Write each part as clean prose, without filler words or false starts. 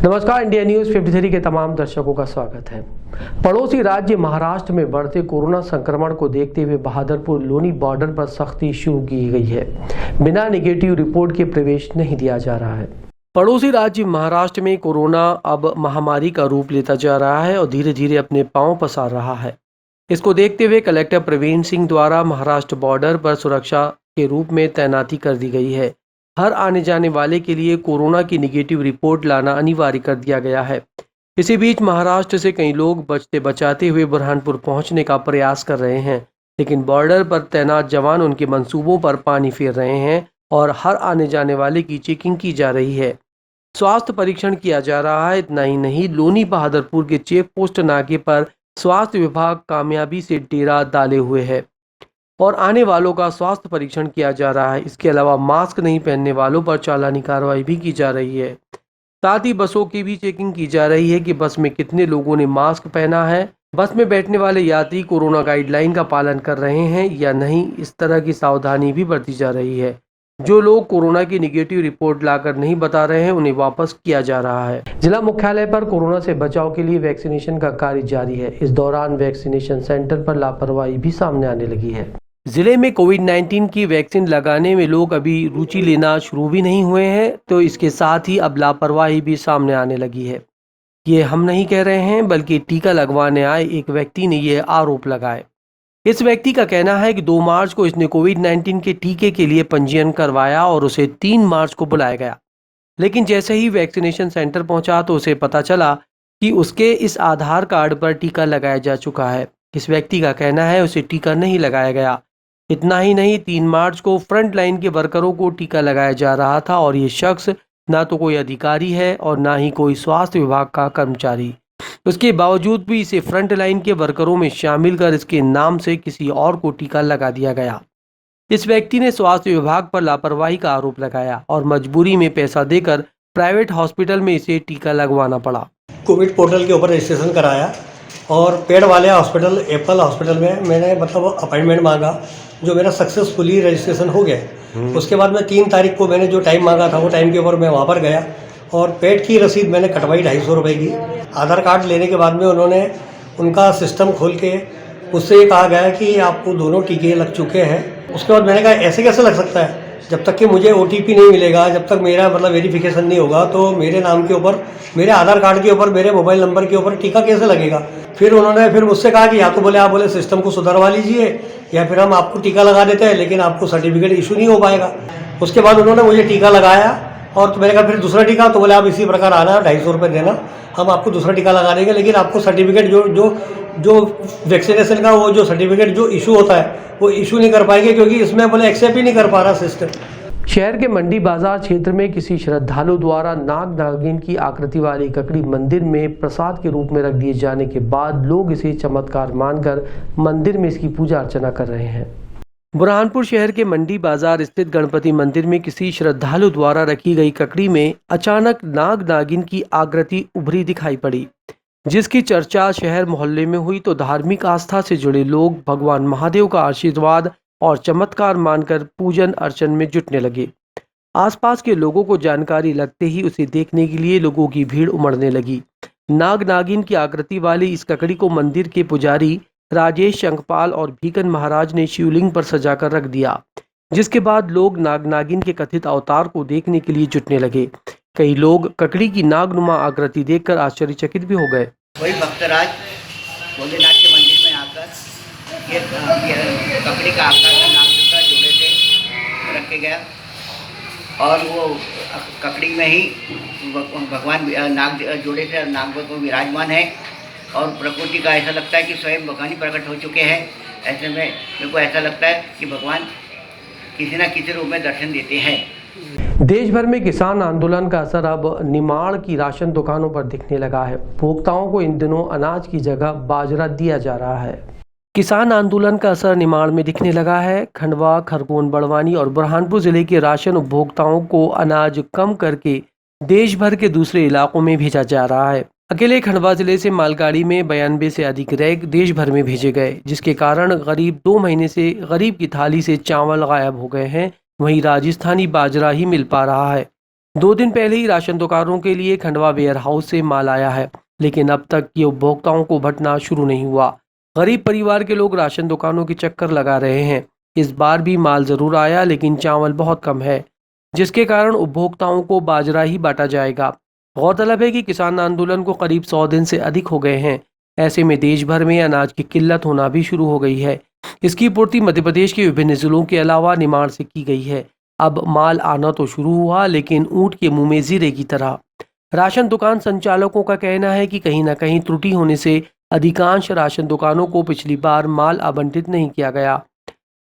नमस्कार, India news 53 के तमाम दर्शकों का स्वागत है। पड़ोसी राज्य महाराष्ट्र में बढ़ते कोरोना संक्रमण को देखते हुए बहादुरपुर लोनी बॉर्डर पर सख्ती शुरू की गई है। बिना नेगेटिव रिपोर्ट के प्रवेश नहीं दिया जा रहा है। पड़ोसी राज्य महाराष्ट्र में कोरोना अब महामारी का रूप लेता जा रहा है और धीरे धीरे अपने पांव पसार रहा है। इसको देखते हुए कलेक्टर प्रवीण सिंह द्वारा महाराष्ट्र बॉर्डर पर सुरक्षा के रूप में तैनाती कर दी गई है। हर आने जाने वाले के लिए कोरोना की नेगेटिव रिपोर्ट लाना अनिवार्य कर दिया गया है। इसी बीच महाराष्ट्र से कई लोग बचते बचाते हुए बुरहानपुर पहुंचने का प्रयास कर रहे हैं, लेकिन बॉर्डर पर तैनात जवान उनके मंसूबों पर पानी फेर रहे हैं और हर आने जाने वाले की चेकिंग की जा रही है। स्वास्थ्य परीक्षण किया जा रहा है। इतना ही नहीं, लोनी बहादुरपुर के चेक पोस्ट नाके पर स्वास्थ्य विभाग कामयाबी से डेरा डाले हुए है और आने वालों का स्वास्थ्य परीक्षण किया जा रहा है। इसके अलावा मास्क नहीं पहनने वालों पर चालानी कार्रवाई भी की जा रही है। साथ ही बसों की भी चेकिंग की जा रही है कि बस में कितने लोगों ने मास्क पहना है, बस में बैठने वाले यात्री कोरोना गाइडलाइन का पालन कर रहे हैं या नहीं। इस तरह की सावधानी भी बरती जा रही है। जो लोग कोरोना की नेगेटिव रिपोर्ट लाकर नहीं बता रहे हैं, उन्हें वापस किया जा रहा है। जिला मुख्यालय पर कोरोना से बचाव के लिए वैक्सीनेशन का कार्य जारी है। इस दौरान वैक्सीनेशन सेंटर पर लापरवाही भी सामने आने लगी है। जिले में कोविड-19 की वैक्सीन लगाने में लोग अभी रुचि लेना शुरू भी नहीं हुए हैं, तो इसके साथ ही अब लापरवाही भी सामने आने लगी है। ये हम नहीं कह रहे हैं, बल्कि टीका लगवाने आए एक व्यक्ति ने ये आरोप लगाए। इस व्यक्ति का कहना है कि 2 मार्च को इसने कोविड-19 के टीके के लिए पंजीयन करवाया और उसे 3 मार्च को बुलाया गया, लेकिन जैसे ही वैक्सीनेशन सेंटर पहुंचा तो उसे पता चला कि उसके इस आधार कार्ड पर टीका लगाया जा चुका है। इस व्यक्ति का कहना है उसे टीका नहीं लगाया गया। इतना ही नहीं, 3 मार्च को फ्रंट लाइन के वर्करों को टीका लगाया जा रहा था और ये शख्स ना तो कोई अधिकारी है और ना ही कोई स्वास्थ्य विभाग का कर्मचारी। उसके बावजूद भी इसे फ्रंट लाइन के वर्करों में शामिल कर इसके नाम से किसी और को टीका लगा दिया गया। इस व्यक्ति ने स्वास्थ्य विभाग पर लापरवाही का आरोप लगाया और मजबूरी में पैसा देकर प्राइवेट हॉस्पिटल में इसे टीका लगवाना पड़ा। कोविड पोर्टल के ऊपर रजिस्ट्रेशन कराया और पेड वाले हॉस्पिटल एप्पल हॉस्पिटल में मैंने अपॉइंटमेंट मांगा, जो मेरा सक्सेसफुली रजिस्ट्रेशन हो गया। उसके बाद मैं 3 तारीख को मैंने जो टाइम मांगा था वो टाइम के ऊपर मैं वहाँ पर गया और पेड की रसीद मैंने कटवाई 250 रुपये की। आधार कार्ड लेने के बाद में उन्होंने उनका सिस्टम खोल के उससे ये कहा गया कि आपको दोनों टीके लग चुके हैं। उसके बाद मैंने कहा ऐसे कैसे लग सकता है, जब तक कि मुझे OTP नहीं मिलेगा, जब तक मेरा वेरिफिकेशन नहीं होगा तो मेरे नाम के ऊपर, मेरे आधार कार्ड के ऊपर, मेरे मोबाइल नंबर के ऊपर टीका कैसे लगेगा। फिर उन्होंने मुझसे कहा कि या तो आप बोले सिस्टम को सुधरवा लीजिए या फिर हम आपको टीका लगा देते हैं, लेकिन आपको सर्टिफिकेट इशू नहीं हो पाएगा। उसके बाद उन्होंने मुझे टीका लगाया और तो मैंने कहा फिर दूसरा टीका, तो बोले आप इसी प्रकार आना, 250 रुपये देना, हम आपको दूसरा टीका लगा देंगे, लेकिन आपको सर्टिफिकेट जो वैक्सीनेशन का वो जो सर्टिफिकेट जो इशू होता है वो इशू नहीं कर पाएंगे, क्योंकि इसमें बोले एक्सेप्ट ही नहीं कर पा रहा सिस्टम। शहर के मंडी बाजार क्षेत्र में किसी श्रद्धालु द्वारा नाग नागिन की आकृति वाली ककड़ी मंदिर में प्रसाद के रूप में रख दिए जाने के बाद लोग इसे चमत्कार मानकर मंदिर में इसकी पूजा अर्चना कर रहे हैं। बुरहानपुर शहर के मंडी बाजार स्थित गणपति मंदिर में किसी श्रद्धालु द्वारा रखी गई ककड़ी में अचानक नाग नागिन की आकृति उभरी दिखाई पड़ी, जिसकी चर्चा शहर मोहल्ले में हुई तो धार्मिक आस्था से जुड़े लोग भगवान महादेव का आशीर्वाद और चमत्कार मानकर पूजन अर्चन में जुटने लगे। आसपास के लोगों को जानकारी लगते ही उसे देखने के लिए लोगों की भीड़ उमड़ने लगी। नाग नागिन की आकृति वाली इस ककड़ी को मंदिर के पुजारी राजेश शंखपाल और भीकन महाराज ने शिवलिंग पर सजाकर रख दिया, जिसके बाद लोग नाग नागिन के कथित अवतार को देखने के लिए जुटने लगे। कई लोग ककड़ी की नागनुमा आकृति देखकर आश्चर्यचकित भी हो गए। वही भक्तराज भोलेनाथ के मंदिर में आकर ये ककड़ी का आकार का नाग का जोड़े से रख के गया और वो ककड़ी में ही भगवान नाग जोड़े से नाग को विराजमान है और प्रकृति का ऐसा लगता है कि स्वयं भगवान ही प्रकट हो चुके हैं। ऐसे में मेरे को ऐसा लगता है कि भगवान किसी न किसी रूप में दर्शन देते हैं। देश भर में किसान आंदोलन का असर अब निमाड़ की राशन दुकानों पर दिखने लगा है। उपभोक्ताओं को इन दिनों अनाज की जगह बाजरा दिया जा रहा है। किसान आंदोलन का असर निमाड़ में दिखने लगा है। खंडवा, खरगोन, बड़वानी और बुरहानपुर जिले के राशन उपभोक्ताओं को अनाज कम करके देश भर के दूसरे इलाकों में भेजा जा रहा है। अकेले खंडवा जिले से मालगाड़ी में 92 से अधिक रैक देश भर में भेजे गए, जिसके कारण करीब 2 महीने से गरीब की थाली से चावल गायब हो गए हैं। वहीं राजस्थानी बाजरा ही मिल पा रहा है। 2 दिन पहले ही राशन दुकानों के लिए खंडवा वेयर हाउस से माल आया है, लेकिन अब तक ये उपभोक्ताओं को भटना शुरू नहीं हुआ। गरीब परिवार के लोग राशन दुकानों के चक्कर लगा रहे हैं। इस बार भी माल जरूर आया, लेकिन चावल बहुत कम है, जिसके कारण उपभोक्ताओं को बाजरा ही बांटा जाएगा। गौरतलब है कि किसान आंदोलन को करीब 100 दिन से अधिक हो गए हैं। ऐसे में देश भर में अनाज की किल्लत होना भी शुरू हो गई है। इसकी पूर्ति मध्य प्रदेश के विभिन्न जिलों के अलावा निमाड़ से की गई है। अब माल आना तो शुरू हुआ, लेकिन ऊंट के मुंह में जीरे की तरह। राशन दुकान संचालकों का कहना है कि कहीं न कहीं त्रुटि होने से अधिकांश राशन दुकानों को पिछली बार माल आवंटित नहीं किया गया,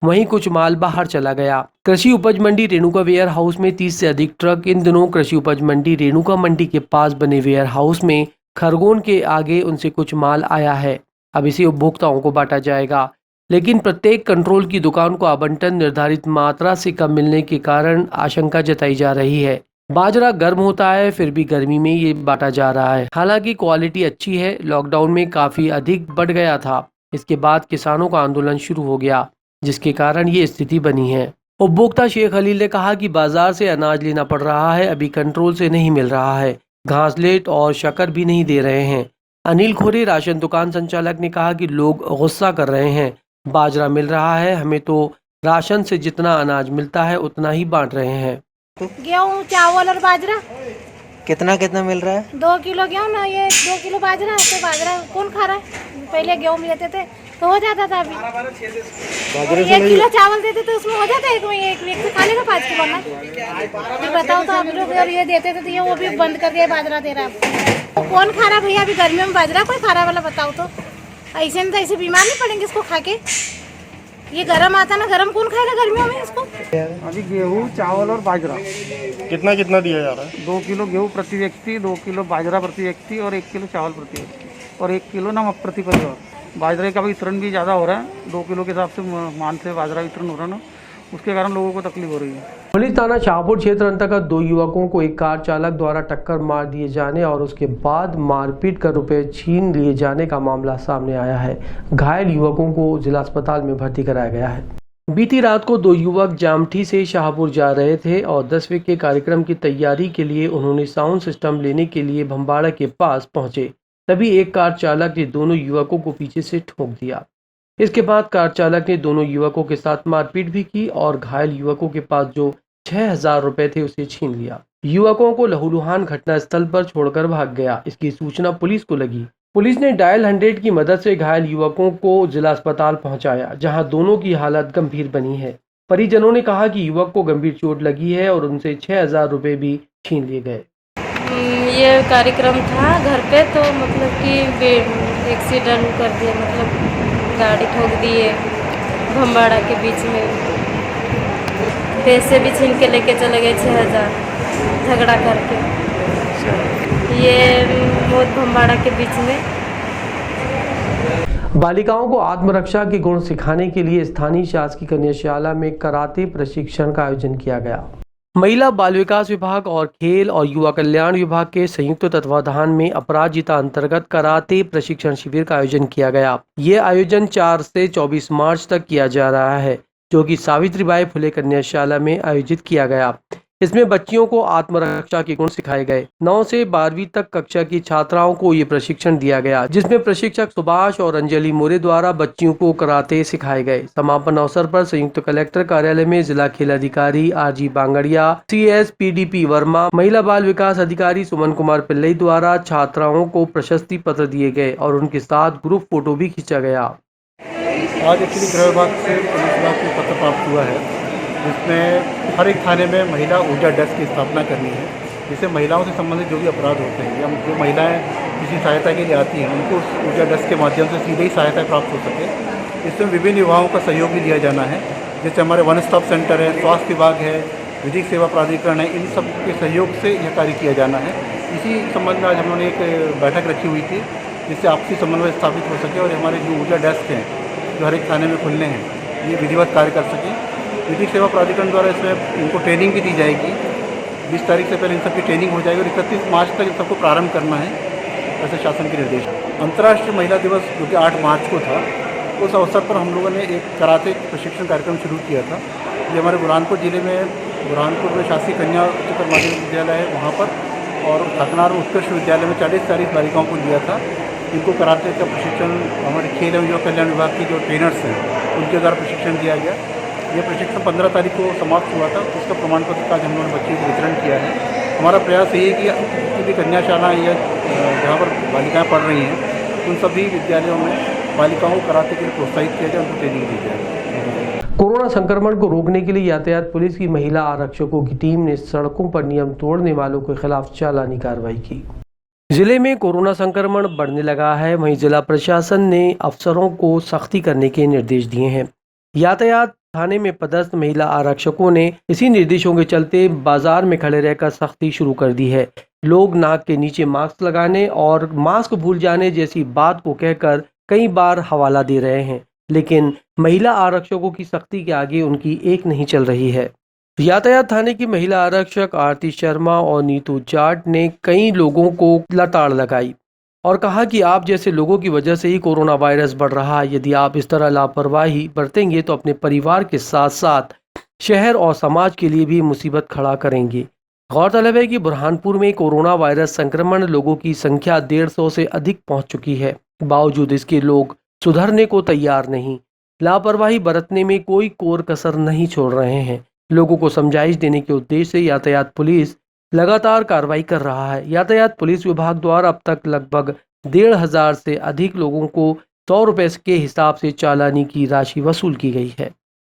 वहीं कुछ माल बाहर चला गया। कृषि उपज मंडी रेणुका वेयर हाउस में 30 से अधिक ट्रक इन दिनों कृषि उपज मंडी रेणुका मंडी के पास बने वेयर हाउस में खरगोन के आगे उनसे कुछ माल आया है। अब इसे उपभोक्ताओं को बांटा जाएगा, लेकिन प्रत्येक कंट्रोल की दुकान को आवंटन निर्धारित मात्रा से कम मिलने के कारण आशंका जताई जा रही है। बाजरा गर्म होता है, फिर भी गर्मी में ये बांटा जा रहा है। हालांकि क्वालिटी अच्छी है। लॉकडाउन में काफ़ी अधिक बढ़ गया था। इसके बाद किसानों का आंदोलन शुरू हो गया, जिसके कारण ये स्थिति बनी है। उपभोक्ता शेख खलील ने कहा कि बाजार से अनाज लेना पड़ रहा है, अभी कंट्रोल से नहीं मिल रहा है। घासलेट और शक्कर भी नहीं दे रहे हैं। अनिल खोरे राशन दुकान संचालक ने कहा कि लोग गुस्सा कर रहे हैं। बाजरा मिल रहा है, हमें तो राशन से जितना अनाज मिलता है उतना ही बांट रहे हैं। गेहूँ, चावल और बाजरा कितना कितना मिल रहा है? 2 किलो गेहूँ ना, ये 2 किलो बाजरा। तो बाजरा कौन खा रहा है? पहले गेहूँ देते थे तो हो जाता था। अभी 1 किलो चावल देते थे, उसमें हो जाता है एक व्यक्ति खा लेगा 5 किलो ना। फिर बताओ तो आप लोग अगर ये देते थे तो ये वो भी बंद कर दिया, बाजरा दे रहा है। तो कौन खा रहा भैया? अभी गर्मियों में बाजरा कोई खा रहा वाला बताओ तो। ऐसे नहीं तो ऐसे बीमार नहीं पड़ेंगे इसको खा के। ये गरम आता ना, गरम कौन खाएगा गर्मियों में इसको? अभी गेहूँ, चावल और बाजरा कितना कितना दिया जा रहा है? 2 किलो गेहूँ प्रति व्यक्ति, 2 किलो बाजरा प्रति व्यक्ति और 1 किलो चावल प्रति व्यक्ति और 1 किलो नमक प्रति परिवार। बाजरे का भी वितरण भी ज़्यादा हो रहा है। 2 किलो के हिसाब से मान से बाजरा वितरण हो रहा है ना, उसके कारण लोगों को तकलीफ हो रही है। पुलिस थाना शाहपुर क्षेत्र अंतर्गत 2 युवकों को एक कार चालक द्वारा टक्कर मार दिए जाने और उसके बाद मारपीट कर रुपए छीन लिए जाने का मामला सामने आया है। घायल युवकों को जिला अस्पताल में भर्ती कराया गया है। बीती रात को 2 युवक जामठी से शाहपुर जा रहे थे और 10वीं के कार्यक्रम की तैयारी के लिए उन्होंने साउंड सिस्टम लेने के लिए भंबाड़ा के पास पहुंचे। तभी एक कार चालक ने दोनों युवकों को पीछे से ठोक दिया। इसके बाद कार चालक ने दोनों युवकों के साथ मारपीट भी की और घायल युवकों के पास जो 6000 रुपए थे उसे छीन लिया। युवकों को लहूलुहान घटनास्थल पर छोड़कर भाग गया। इसकी सूचना पुलिस को लगी। पुलिस ने डायल 100 की मदद से घायल युवकों को जिला अस्पताल पहुंचाया, जहां दोनों की हालत गंभीर बनी है। परिजनों ने कहा कि युवक को गंभीर चोट लगी है और उनसे 6000 रुपए भी छीन लिए गए। ये कार्यक्रम था घर पे, तो मतलब कि एक्सीडेंट कर दिया, मतलब गाड़ी ठोक दिए भंबाड़ा के बीच में। पैसे भी छीन के लेके चले गए 6000 झगड़ा करके। ये मौत भंबाड़ा के बीच में। बालिकाओं को आत्मरक्षा के गुण सिखाने के लिए स्थानीय शासकीय कन्याशाला में कराटे प्रशिक्षण का आयोजन किया गया। महिला बाल विकास विभाग और खेल और युवा कल्याण विभाग के संयुक्त तत्वाधान में अपराजिता अंतर्गत कराटे प्रशिक्षण शिविर का आयोजन किया गया। ये आयोजन 4 से 24 मार्च तक किया जा रहा है, जो कि सावित्रीबाई फुले कन्याशाला में आयोजित किया गया। इसमें बच्चियों को आत्मरक्षा के गुण सिखाए गए। 9 से 12वीं तक कक्षा की छात्राओं को ये प्रशिक्षण दिया गया, जिसमें प्रशिक्षक सुभाष और अंजलि मोरे द्वारा बच्चियों को कराटे सिखाए गए। समापन अवसर पर संयुक्त कलेक्टर कार्यालय में जिला खेल अधिकारी आरजी बांगड़िया, CS PDP वर्मा, महिला बाल विकास अधिकारी सुमन कुमार पिल्लई द्वारा छात्राओं को प्रशस्ति पत्र दिए गए और उनके साथ ग्रुप फोटो भी खींचा गया। आज एक्चुअली गृह विभाग से पुलिस विभाग को पत्र प्राप्त हुआ है, जिसमें हर एक थाने में महिला ऊर्जा डेस्क की स्थापना करनी है, जिससे महिलाओं से संबंधित जो भी अपराध होते हैं या जो महिलाएं किसी सहायता के लिए आती हैं, उनको उस ऊर्जा डेस्क के माध्यम से सीधे ही सहायता प्राप्त हो सके। इसमें विभिन्न विभागों का सहयोग भी लिया जाना है, जैसे हमारे वन स्टॉप सेंटर है, स्वास्थ्य विभाग है, विधिक सेवा प्राधिकरण है, इन सब के सहयोग से यह कार्य किया जाना है। इसी संबंध में आज हम लोगों ने एक बैठक रखी हुई थी, जिससे आपसी समन्वय स्थापित हो सके और हमारे जो ऊर्जा डेस्क हैं जो हर एक थाने में खुलने हैं, ये विधिवत कार्य कर सकें। विधिक सेवा प्राधिकरण द्वारा इसमें इनको ट्रेनिंग भी दी जाएगी। 20 तारीख से पहले इन सबकी ट्रेनिंग हो जाएगी और 31 मार्च तक इन सबको प्रारंभ करना है, ऐसे शासन के निर्देश। अंतर्राष्ट्रीय महिला दिवस जो कि 8 मार्च को था, उस अवसर पर हम लोगों ने एक कराटे प्रशिक्षण कार्यक्रम शुरू किया था। ये हमारे बुरहानपुर जिले में बुरहानपुर में शासकीय कन्या उच्चतर माध्यमिक विद्यालय है वहाँ पर, और खतनार में उत्कृष्ट विद्यालय में 40 बालिकाओं को लिया था। इनको कराटे का प्रशिक्षण हमारे खेल एवं युवा कल्याण विभाग के जो ट्रेनर्स हैं उनके द्वारा प्रशिक्षण दिया गया। ये प्रशिक्षण 15 तारीख को समाप्त हुआ था। उसका प्रमाण पत्र आज हम लोगों ने बच्चों को वितरण किया है। हमारा प्रयास ये है कि जितनी भी कन्याशालाएँ या जहाँ पर बालिकाएँ पढ़ रही हैं उन सभी विद्यालयों में बालिकाओं को कराटे के लिए प्रोत्साहित किया जाए, उनको ट्रेनिंग दी जाए। कोरोना संक्रमण को रोकने के लिए यातायात पुलिस की महिला आरक्षकों की टीम ने सड़कों पर नियम तोड़ने वालों के खिलाफ चालानी कार्रवाई की। जिले में कोरोना संक्रमण बढ़ने लगा है, वहीं जिला प्रशासन ने अफसरों को सख्ती करने के निर्देश दिए हैं। यातायात थाने में पदस्थ महिला आरक्षकों ने इसी निर्देशों के चलते बाजार में खड़े रहकर सख्ती शुरू कर दी है। लोग नाक के नीचे मास्क लगाने और मास्क भूल जाने जैसी बात को कहकर कई बार हवाला दे रहे हैं, लेकिन महिला आरक्षकों की सख्ती के आगे उनकी एक नहीं चल रही है। यातायात थाने की महिला आरक्षक आरती शर्मा और नीतू जाट ने कई लोगों को लताड़ लगाई और कहा कि आप जैसे लोगों की वजह से ही कोरोना वायरस बढ़ रहा है। यदि आप इस तरह लापरवाही बरतेंगे तो अपने परिवार के साथ साथ शहर और समाज के लिए भी मुसीबत खड़ा करेंगे। गौरतलब है कि बुरहानपुर में कोरोना वायरस संक्रमण लोगों की संख्या 150 से अधिक पहुंच चुकी है। बावजूद इसके लोग सुधरने को तैयार नहीं, लापरवाही बरतने में कोई कोर कसर नहीं छोड़ रहे हैं। लोगों को समझाइश देने के उद्देश्य से यातायात पुलिस लगातार कार्रवाई कर रहा है। यातायात पुलिस विभाग द्वारा अब तक लगभग 1,500 से अधिक लोगों को 100 रुपये के हिसाब से चालानी की राशि वसूल की गई है।